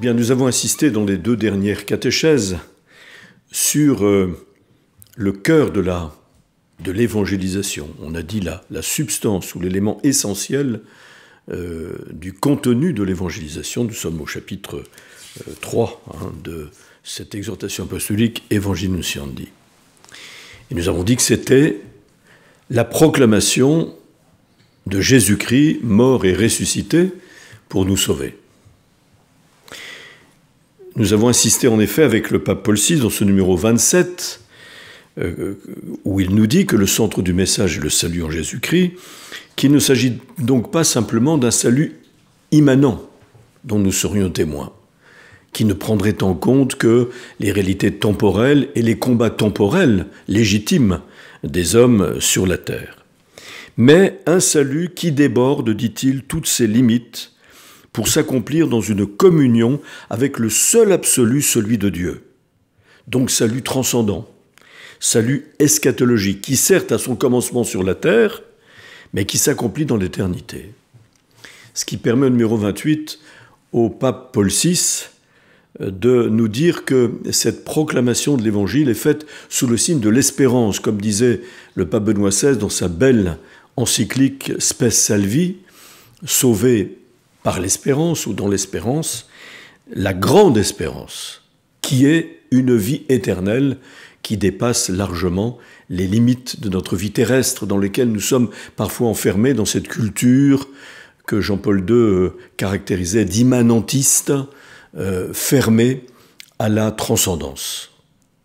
Bien, nous avons insisté dans les 2 dernières catéchèses sur le cœur de l'évangélisation. On a dit la substance ou l'élément essentiel du contenu de l'évangélisation. Nous sommes au chapitre 3 de cette exhortation apostolique Evangelii Nuntiandi. Et nous avons dit que c'était la proclamation de Jésus-Christ, mort et ressuscité, pour nous sauver. Nous avons insisté en effet avec le pape Paul VI dans ce numéro 27, où il nous dit que le centre du message est le salut en Jésus-Christ, qu'il ne s'agit donc pas simplement d'un salut immanent dont nous serions témoins, qui ne prendrait en compte que les réalités temporelles et les combats temporels légitimes des hommes sur la terre. Mais un salut qui déborde, dit-il, toutes ses limites pour s'accomplir dans une communion avec le seul absolu, celui de Dieu. Donc salut transcendant, salut eschatologique, qui certes a son commencement sur la terre, mais qui s'accomplit dans l'éternité. Ce qui permet au numéro 28 au pape Paul VI de nous dire que cette proclamation de l'Évangile est faite sous le signe de l'espérance, comme disait le pape Benoît XVI dans sa belle encyclique Spes Salvi, sauvé par l'espérance ou dans l'espérance, la grande espérance, qui est une vie éternelle qui dépasse largement les limites de notre vie terrestre dans lesquelles nous sommes parfois enfermés dans cette culture que Jean-Paul II caractérisait d'immanentiste, fermée à la transcendance,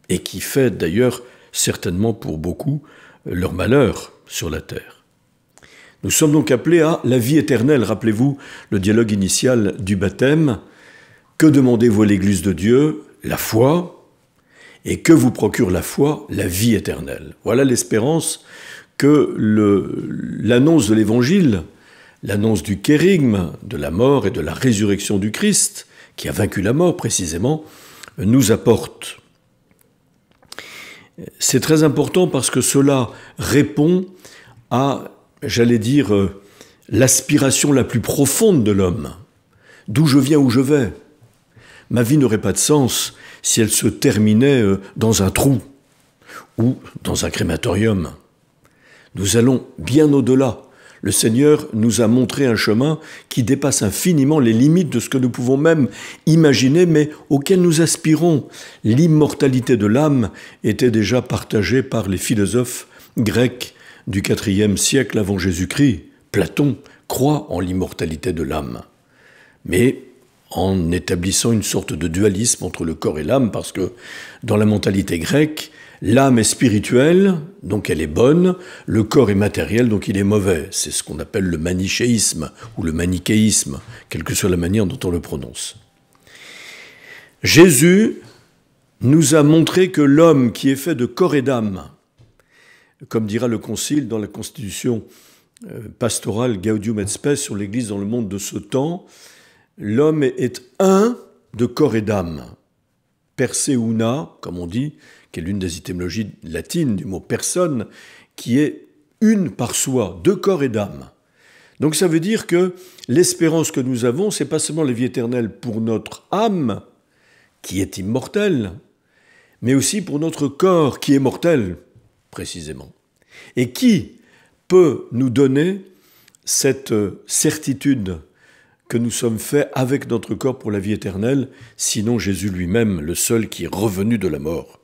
et qui fait d'ailleurs certainement pour beaucoup leur malheur sur la terre. Nous sommes donc appelés à la vie éternelle. Rappelez-vous le dialogue initial du baptême. Que demandez-vous à l'Église de Dieu? La foi. Et que vous procure la foi? La vie éternelle. Voilà l'espérance que l'annonce de l'Évangile, l'annonce du kérygme, de la mort et de la résurrection du Christ, qui a vaincu la mort précisément, nous apporte. C'est très important parce que cela répond à, j'allais dire, l'aspiration la plus profonde de l'homme. D'où je viens, où je vais. Ma vie n'aurait pas de sens si elle se terminait dans un trou ou dans un crématorium. Nous allons bien au-delà. Le Seigneur nous a montré un chemin qui dépasse infiniment les limites de ce que nous pouvons même imaginer, mais auquel nous aspirons. L'immortalité de l'âme était déjà partagée par les philosophes grecs du IVe siècle avant Jésus-Christ. Platon croit en l'immortalité de l'âme, mais en établissant une sorte de dualisme entre le corps et l'âme, parce que dans la mentalité grecque, l'âme est spirituelle, donc elle est bonne, le corps est matériel, donc il est mauvais. C'est ce qu'on appelle le manichéisme ou le manichéisme, quelle que soit la manière dont on le prononce. Jésus nous a montré que l'homme qui est fait de corps et d'âme, comme dira le Concile dans la constitution pastorale Gaudium et Spes sur l'Église dans le monde de ce temps, l'homme est un de corps et d'âme. Per se una, comme on dit, qui est l'une des étymologies latines du mot personne, qui est une par soi, de corps et d'âme. Donc ça veut dire que l'espérance que nous avons, c'est pas seulement la vie éternelle pour notre âme, qui est immortelle, mais aussi pour notre corps, qui est mortel, précisément. Et qui peut nous donner cette certitude que nous sommes faits avec notre corps pour la vie éternelle, sinon Jésus lui-même, le seul qui est revenu de la mort.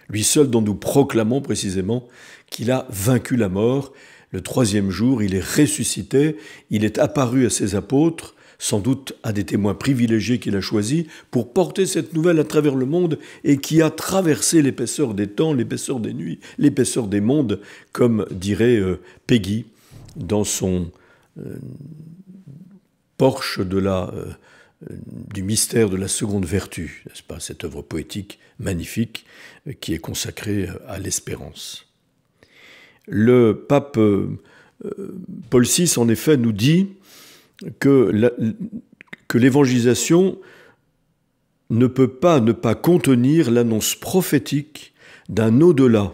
Lui seul dont nous proclamons précisément qu'il a vaincu la mort. Le 3e jour, il est ressuscité, il est apparu à ses apôtres, sans doute à des témoins privilégiés qu'il a choisis, pour porter cette nouvelle à travers le monde et qui a traversé l'épaisseur des temps, l'épaisseur des nuits, l'épaisseur des mondes, comme dirait Peggy dans son porche du mystère de la seconde vertu, n'est-ce pas, cette œuvre poétique magnifique qui est consacrée à l'espérance. Le pape Paul VI, en effet, nous dit que l'évangélisation ne peut pas ne pas contenir l'annonce prophétique d'un au-delà,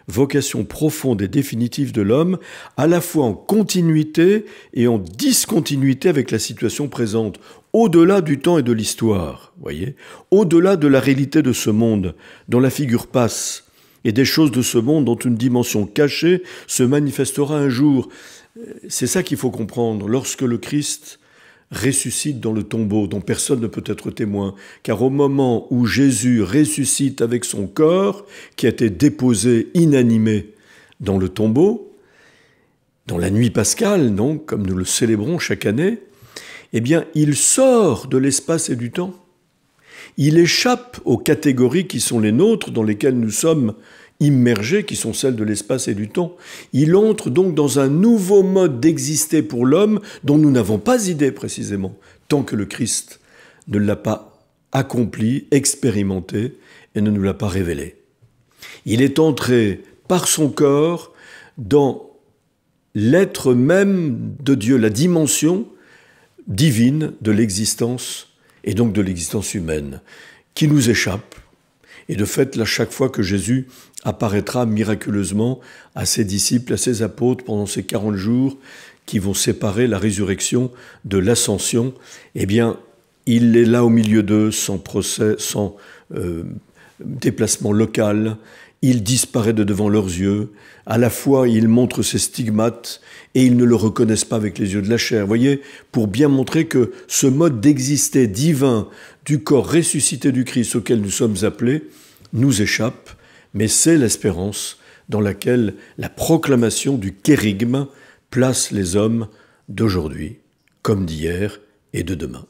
vocation profonde et définitive de l'homme, à la fois en continuité et en discontinuité avec la situation présente, au-delà du temps et de l'histoire, voyez, au-delà de la réalité de ce monde, dont la figure passe, et des choses de ce monde dont une dimension cachée se manifestera un jour. C'est ça qu'il faut comprendre. Lorsque le Christ ressuscite dans le tombeau, dont personne ne peut être témoin, car au moment où Jésus ressuscite avec son corps, qui a été déposé inanimé dans le tombeau, dans la nuit pascale, donc, comme nous le célébrons chaque année, eh bien, il sort de l'espace et du temps. Il échappe aux catégories qui sont les nôtres, dans lesquelles nous sommes immergés, qui sont celles de l'espace et du temps. Il entre donc dans un nouveau mode d'exister pour l'homme dont nous n'avons pas idée précisément, tant que le Christ ne l'a pas accompli, expérimenté et ne nous l'a pas révélé. Il est entré par son corps dans l'être même de Dieu, la dimension divine de l'existence et donc de l'existence humaine, qui nous échappe. Et de fait, là, chaque fois que Jésus apparaîtra miraculeusement à ses disciples, à ses apôtres, pendant ces 40 jours qui vont séparer la résurrection de l'ascension, eh bien, il est là au milieu d'eux, sans procès, sans déplacement local. Il disparaît de devant leurs yeux. À la fois, il montre ses stigmates et ils ne le reconnaissent pas avec les yeux de la chair. Vous voyez, pour bien montrer que ce mode d'exister divin du corps ressuscité du Christ auquel nous sommes appelés nous échappe, mais c'est l'espérance dans laquelle la proclamation du kérygme place les hommes d'aujourd'hui, comme d'hier et de demain.